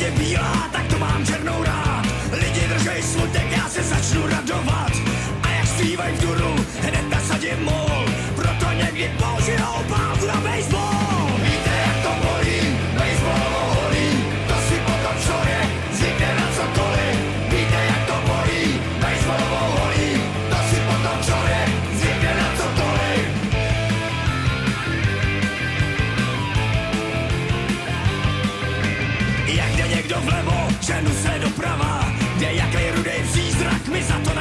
je bílá, tak to mám černou rád. Lidi držej smutek, já se začnu radovat. A jak zpívaj v duru, hned nasadím mol. Proto někdy použijou pálku na baseball. Víte, jak to bolí, baseballovou holí. To si potom člověk zvykne na cokoliv. Víte, jak to bolí, baseballovou holí. To si potom člověk zvykne na cokoliv. Jak jde někdo vlevo, ženu se doprava. Kde jaký rudej přízrak, mi za to